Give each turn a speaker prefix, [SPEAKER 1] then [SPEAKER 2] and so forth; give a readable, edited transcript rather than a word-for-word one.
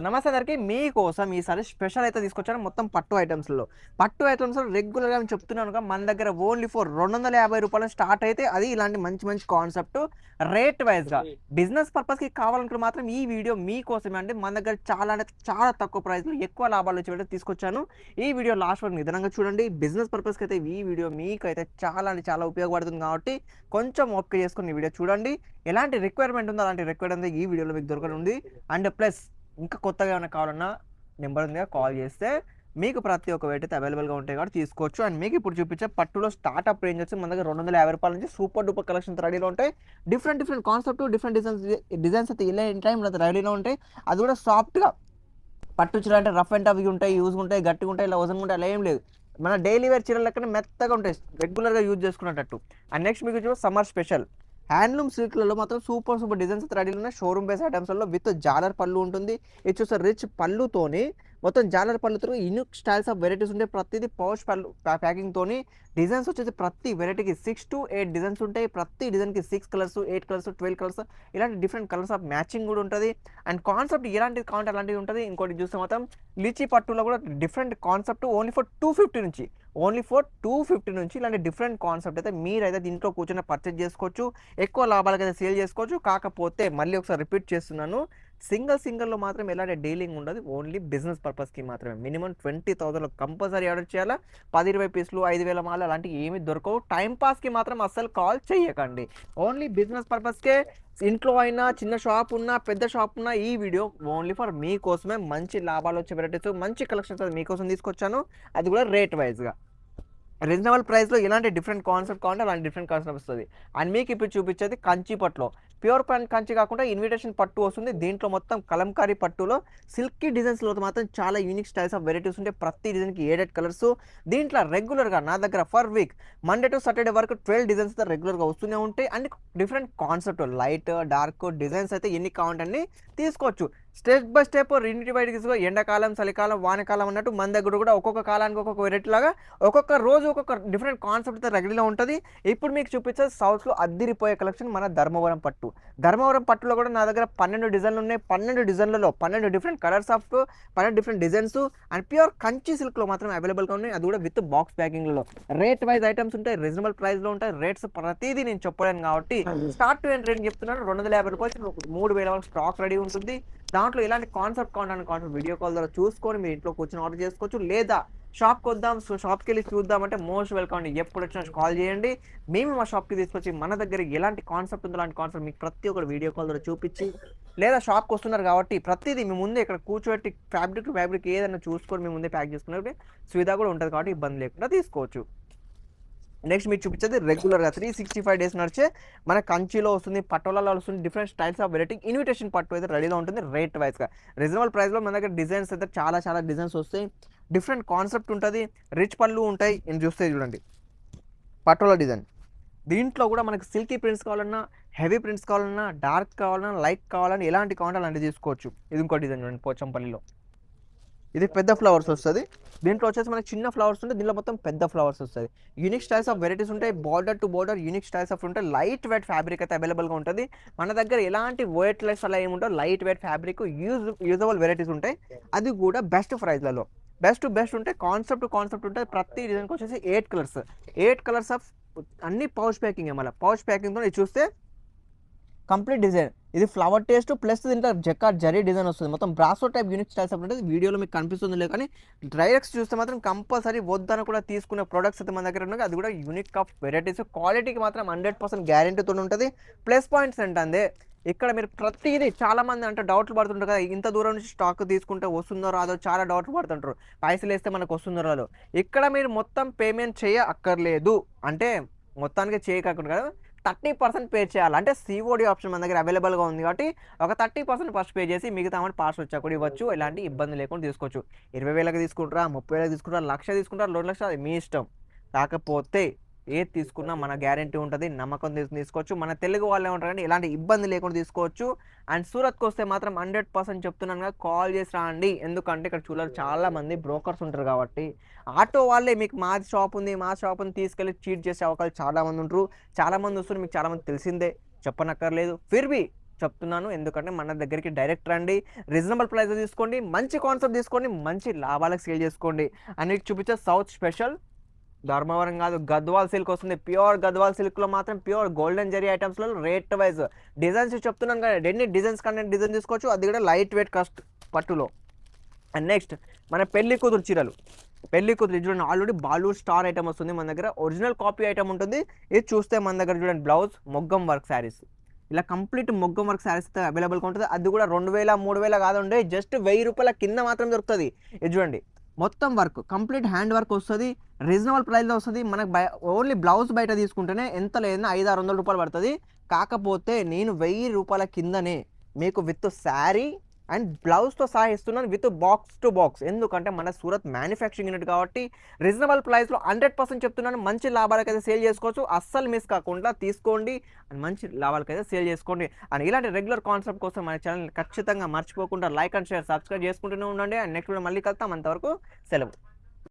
[SPEAKER 1] నమస్తే అందరికి మీకోసం ఈసారి స్పెషల్ అయితే తీసుకొచ్చాను మొత్తం పట్టు ఐటమ్స్లో రెగ్యులర్గా నేను చెప్తున్నాను మన దగ్గర ఓన్లీ ఫర్ 250 రూపాయలు స్టార్ట్ అయితే అది ఇలాంటి మంచి మంచి కాన్సెప్ట్ రేట్ వైజ్గా బిజినెస్ పర్పస్కి కావాలనుకుంటే మాత్రం ఈ వీడియో మీకోసమే అండి. మన దగ్గర చాలా అంటే చాలా తక్కువ ప్రైస్లో ఎక్కువ లాభాలు వచ్చి తీసుకొచ్చాను. ఈ వీడియో లాస్ట్ వరకు నిదానంగా చూడండి. బిజినెస్ పర్పస్కి అయితే ఈ వీడియో మీకైతే చాలా అంటే చాలా ఉపయోగపడుతుంది కాబట్టి కొంచెం ఓపిక చేసుకుని ఈ వీడియో చూడండి. ఎలాంటి రిక్వైర్మెంట్ ఉందో అలాంటి రిక్వైర్మెంట్ ఈ వీడియోలో మీకు దొరకనుంది. అండ్ ప్లస్ ఇంకా కొత్తగా ఏమైనా కావాలన్నా నెంబర్ ఉంది కాల్ చేస్తే మీకు ప్రతి ఒక్క వెయిట్ అయితే అవైలబుల్గా ఉంటాయి కాబట్టి తీసుకోవచ్చు. అండ్ మీకు ఇప్పుడు చూపించే పట్టులో స్టార్ట్అప్ రేంజ్ వచ్చి మన దగ్గర 250 రూపాయల నుంచి సూపర్ డూపర్ కలెక్షన్స్ రెడీలో ఉంటాయి. డిఫరెంట్ కాన్సెప్ట్ డిఫరెంట్ డిజైన్స్ అయితే ఇలా టైం రెడీలో ఉంటాయి. అది కూడా సాఫ్ట్గా పట్టు చీర అంటే రఫ్ అండ్ టఫ్ ఉంటాయి, యూజ్ ఉంటాయి, గట్టిగా ఉంటాయి, ఇలా వజన్ ఉంటాయి, అలా ఏం లేదు. మన డైలీ వేర్ చీరల లెక్కనే మెత్తగా ఉంటాయి, రెగ్యులర్గా యూజ్ చేసుకునేటట్టు. అండ్ నెక్స్ట్ మీకు చూడ సమ్మర్ స్పెషల్ హ్యాండ్లూమ్ సిల్క్లలో మాత్రం సూపర్ డిజైన్స్ రెడీలో ఉన్నాయి. షోరూమ్ బేస్ ఐటమ్స్లో విత్ జాలర్ పళ్ళు ఉంటుంది. ఇది చూస్తే రిచ్ పళ్ళుతోని మొత్తం జాలర్ పళ్ళుతో యూనిక్ స్టైల్స్ ఆఫ్ వెరైటీస్ ఉంటాయి. ప్రతిదీ పౌచ్ పళ్ళు ప్యాకింగ్తోని డిజైన్స్ వచ్చేసి ప్రతి వెరైటీకి 6 to 8 డిజైన్స్ ఉంటాయి. ప్రతి డిజైన్కి 6 కలర్స్, 8 కలర్స్, 12 కలర్స్ ఇలాంటి డిఫరెంట్ కలర్స్ ఆఫ్ మ్యాచింగ్ కూడా ఉంటుంది. అండ్ కాన్సెప్ట్ ఎలాంటిది కావాలంటే అలాంటిది ఉంటుంది. ఇంకోటి చూస్తే మాత్రం లిచీ పట్టులో కూడా డిఫరెంట్ కాన్సెప్ట్ ఓన్లీ ఫర్ 250 నుంచి ఇలాంటి డిఫరెంట్ కాన్సెప్ట్ అయితే మీరైతే దీంట్లో కూర్చొని పర్చేజ్ చేసుకోవచ్చు. ఎక్కువ లాభాలకి అయితే సేల్ చేసుకోవచ్చు. కాకపోతే మళ్ళీ ఒకసారి రిపీట్ చేస్తున్నాను, సింగిల్లో మాత్రం ఎలాంటి డీలింగ్ ఉండదు. ఓన్లీ బిజినెస్ పర్పస్కి మాత్రమే. మినిమం 20,000 కంపల్సరీ ఆర్డర్ చేయాలా. 10-20 పీసులు 5,000 మాల అలాంటివి ఏమి దొరకవు. టైంపాస్కి మాత్రం అస్సలు కాల్ చేయకండి. ఓన్లీ బిజినెస్ పర్పస్కే. ఇంట్లో అయినా చిన్న షాప్ ఉన్నా పెద్ద షాప్ ఉన్నా ఈ వీడియో ఓన్లీ ఫర్ మీకోసమే. మంచి లాభాలు వచ్చే వెరైటీస్, మంచి కలెక్షన్స్ మీకోసం తీసుకొచ్చాను. అది కూడా రేట్ వైజ్గా రీజనబుల్ ప్రైస్లో ఎలాంటి డిఫరెంట్ కాన్సెప్ట్ కావాలంటే అలాంటి డిఫరెంట్ కాన్సెప్ట్ వస్తుంది. అండ్ మీకు ఇప్పుడు చూపించేది కంచి పట్టులో ప్యూర్ కంచి కాకుండా ఇన్విటేషన్ పట్టు వస్తుంది. దీంట్లో మొత్తం కలంకారీ పట్టులో సిల్కీ డిజైన్స్లో మాత్రం చాలా యూనిక్ స్టైల్స్ ఆఫ్ వెరైటీస్ ఉంటాయి. ప్రతి డిజైన్కి 8 కలర్స్. దీంట్లో రెగ్యులర్గా నా దగ్గర for week Monday to Saturday వరకు 12 డిజైన్స్ అయితే రెగ్యులర్గా వస్తూనే ఉంటాయి. And different concept light dark designs అయితే ఎన్ని కావాలంటే తీసుకోవచ్చు. స్టెప్ బై స్టెప్ రెండింటి బయటకి ఎండాకాలం, చలికాలం, వానకాలం అన్నట్టు మన దగ్గర కూడా ఒక్కొక్క కాలానికి ఒక్కొక్క వెరైటీ లాగా ఒక్కొక్క రోజు ఒక్కొక్క డిఫరెంట్ కాన్సెప్ట్ అయితే రెగ్యులర్గా ఉంటుంది. ఇప్పుడు మీకు చూపించేది సౌత్లో అద్దిరిపోయే కలెక్షన్ మన ధర్మవరం పట్టులో కూడా నా దగ్గర 12 డిజైన్లు ఉన్నాయి. 12 డిజైన్లలో 12 different colours of 12 different designs and pure Kanchi సిల్క్లో మాత్రం అవైలబుల్గా ఉన్నాయి. అది కూడా విత్ బాక్స్ ప్యాకింగ్లో. రేట్ వైజ్ ఐటమ్స్ ఉంటాయి, రీజనబుల్ ప్రైస్లో ఉంటాయి. రేట్స్ ప్రతిదీ నేను చెప్పలేను కాబట్టి స్టార్ట్ టు ఎండ్ రేట్ చెప్తున్నాను. 250 రూపాయలు 3,000 వరకు స్టాక్ రెడీ ఉంటుంది. దాంట్లో ఇలాంటి కాన్సెప్ట్ వీడియో కాల్ ద్వారా చూసుకొని మీరు ఇంట్లో కూర్చొని ఆర్డర్ చేసుకోవచ్చు. లేదా షాప్కి వద్దాం, షాప్కి వెళ్ళి చూద్దామంటే మోస్ట్ వెల్కమ్ అండి. ఎప్పుడు వచ్చినా కాల్ చేయండి. మేము మా షాప్కి తీసుకొచ్చి మన దగ్గర ఎలాంటి కాన్సెప్ట్ ఉందో అలాంటి కాన్సెప్ట్ మీకు ప్రతి ఒక్కరు వీడియో కాల్ ద్వారా చూపించి, లేదా షాప్కి వస్తున్నారు కాబట్టి ప్రతిదీ మీ ముందే ఇక్కడ కూర్చోబెట్టి ఫ్యాబ్రిక్ ఏదైనా చూసుకొని మీ ముందే ప్యాక్ చేసుకున్నప్పుడు సువిధా కూడా ఉంటుంది కాబట్టి ఇబ్బంది లేకుండా తీసుకోవచ్చు. నెక్స్ట్ మీకు చూపించేది రెగ్యులర్గా 365 డేస్ నడిచే మన కంచిలో వస్తుంది, పట్టోలలో వస్తుంది. Different styles of variety invitation పట్టు అయితే రెడీగా ఉంటుంది. రేట్ వైజ్గా రీజనబుల్ ప్రైస్లో మన దగ్గర డిజైన్స్ అయితే చాలా డిజైన్స్ వస్తాయి. డిఫరెంట్ కాన్సెప్ట్ ఉంటుంది, రిచ్ పళ్ళు ఉంటాయి. నేను చూస్తే చూడండి పట్టోల డిజైన్. దీంట్లో కూడా మనకి సిల్కీ ప్రింట్స్ కావాలన్నా, హెవీ ప్రింట్స్ కావాలన్నా, డార్క్ కావాలన్నా, లైట్ కావాలన్నా, ఎలాంటి కావాలంటే అలాంటివి తీసుకోవచ్చు. ఇది ఇంకో డిజైన్ చూడండి పోచంపల్లిలో. ఇది పెద్ద ఫ్లవర్స్ వస్తుంది. దీంట్లో వచ్చేసి మనకి చిన్న ఫ్లవర్స్ ఉంటాయి, దీంట్లో మొత్తం పెద్ద ఫ్లవర్స్ వస్తుంది. యూనిక్ స్టైల్స్ ఆఫ్ వెరైటీస్ ఉంటాయి. Border to border unique styles of ఉంటాయి. లైట్ వెయిట్ ఫ్యాబ్రిక్ అయితే అవైలబుల్గా ఉంటుంది. మన దగ్గర ఎలాంటి వెయిట్ లెస్ అలా ఏముంటాయి, light weight fabric usable varieties ఉంటాయి. అది కూడా బెస్ట్ ప్రైస్లలో బెస్ట్ ఉంటాయి. కాన్సెప్ట్ ఉంటుంది. ప్రతి డిజైన్కి వచ్చేసి 8 కలర్స్ ఆఫ్ అన్ని పౌచ్ ప్యాకింగ్. మళ్ళీ పౌచ్ ప్యాకింగ్తో ఇది చూస్తే కంప్లీట్ డిజైన్. ఇది ఫ్లవర్ టేస్ట్ ప్లస్ దీంట్లో జకార్డ్ జరీ డిజైన్ వస్తుంది. మొత్తం బ్రాసో టైప్ యూనిక్ స్టైల్స్ ఉంటుంది. వీడియోలో మీకు కనిపిస్తుంది లేదు కానీ డైరెక్ట్స్ చూస్తే మాత్రం కంపల్సరీ వద్దని కూడా తీసుకునే ప్రొడక్ట్స్ అయితే మన దగ్గర ఉన్నాయి. అది కూడా యూనిక్ ఆఫ్ వెరైటీస్. క్వాలిటీకి మాత్రం 100% గ్యారెంటీతో ఉంటుంది. ప్లస్ పాయింట్స్ ఏంటంటే ఇక్కడ మీరు ప్రతిదీ చాలామంది అంటే డౌట్లు పడుతుంటారు కదా, ఇంత దూరం నుంచి స్టాక్ తీసుకుంటే వస్తుందో రాదో చాలా డౌట్లు పడుతుంటారు. పైసలు వేస్తే మనకు వస్తుందో రాదో. ఇక్కడ మీరు మొత్తం పేమెంట్ అక్కర్లేదు, అంటే మొత్తానికి చేయకుండా కదా 30% పే చేయాలి. అంటే సిఓడి ఆప్షన్ మన దగ్గర అవైలబుల్గా ఉంది కాబట్టి ఒక 30% ఫస్ట్ పే చేసి మిగతా అమౌంట్ పార్సల్ వచ్చా కూడా ఇవ్వచ్చు. ఎలాంటి ఇబ్బంది లేకుండా తీసుకోవచ్చు. 20,000 తీసుకుంటారా, 30,000 తీసుకుంటారా, 1,00,000 తీసుకుంటారా, 2,00,000 అది మీ ఇష్టం. కాకపోతే ఏది తీసుకున్నా మన గ్యారెంటీ ఉంటుంది, నమ్మకం తీసుకోవచ్చు. మన తెలుగు వాళ్ళు ఏమంటారంటే ఎలాంటి ఇబ్బంది లేకుండా తీసుకోవచ్చు. అండ్ సూరత్కి వస్తే మాత్రం 100% చెప్తున్నాను కదా, కాల్ చేసి రాండి. ఎందుకంటే ఇక్కడ చూడాలి చాలా మంది బ్రోకర్స్ ఉంటారు కాబట్టి ఆటో వాళ్ళే మీకు మా షాప్ ఉంది తీసుకెళ్ళి చీట్ చేసే అవకాశాలు చాలామంది ఉంటారు. చాలామంది వస్తారు, మీకు చాలామంది తెలిసిందే, చెప్పనక్కర్లేదు. ఫిర్బీ చెప్తున్నాను. ఎందుకంటే మన దగ్గరికి డైరెక్ట్ రండి. రీజనబుల్ ప్రైస్‌లో తీసుకోండి. మంచి కాన్సెప్ట్ తీసుకోండి. మంచి లాభాలకు సేల్ చేసుకోండి. అండ్ మీకు చూపించే సౌత్ స్పెషల్ ధర్మవరం కాదు, గద్వాల్ సిల్క్ వస్తుంది. ప్యూర్ గద్వాల్ సిల్క్‌లో మాత్రం ప్యూర్ గోల్డెన్ జరీ ఐటమ్స్‌లో రేట్ వైస్ డిజైన్స్ చెప్తున్నాను కదా! ఎన్ని డిజైన్స్ కన్నా డిజైన్ తీసుకోవచ్చు. అది కూడా లైట్ వెయిట్ కస్ట్ పట్టులో. అండ్ నెక్స్ట్ మన పెళ్లి కూతురు చీరలు. పెళ్లి కూతురు ఇది చూడండి, ఆల్రెడీ బాలీవుడ్ స్టార్ ఐటమ్ వస్తుంది మన దగ్గర. ఒరిజినల్ కాపీ ఐటమ్ ఉంటుంది. ఇది చూస్తే మన దగ్గర చూడండి బ్లౌజ్ మొగ్గం వర్క్ శారీస్. ఇలా కంప్లీట్ మొగ్గం వర్క్ శారీస్ అయితే అవైలబుల్గా ఉంటుంది. అది కూడా 2000 3000 కాదండి, జస్ట్ 1000 రూపాయల కింద మాత్రం దొరుకుతుంది. ఇది చూడండి మొత్తం వర్క్ కంప్లీట్ హ్యాండ్ వర్క్ వస్తుంది. రీజనబుల్ ప్రైస్లో వస్తుంది. మనకు ఓన్లీ బ్లౌజ్ బయట తీసుకుంటేనే ఎంత లేదన్నా 500-600 రూపాయలు పడుతుంది. కాకపోతే నేను 1000 రూపాయల కిందనే మీకు విత్ శారీ అండ్ బ్లౌజ్తో సహా ఇస్తున్నాను, విత్ బాక్స్ టు బాక్స్. ఎందుకంటే మన సూరత్ మ్యానుఫ్యాక్చరింగ్ యూనిట్ కాబట్టి రీజనబుల్ ప్రైస్లో 100% చెప్తున్నాను. మంచి లాభాలకైతే సేల్ చేసుకోవచ్చు. అస్సలు మిస్ కాకుండా తీసుకోండి అండ్ మంచి లాభాలకైతే సేల్ చేసుకోండి. అండ్ ఇలాంటి రెగ్యులర్ కాన్సెప్ట్ కోసం మన ఛానల్ ఖచ్చితంగా మర్చిపోకుండా లైక్ అండ్ షేర్ సబ్స్క్రైబ్ చేసుకుంటూనే ఉండండి. అండ్ నెక్స్ట్ వీడియో మళ్ళీ కలుద్దాం. అంతవరకు సెలవు.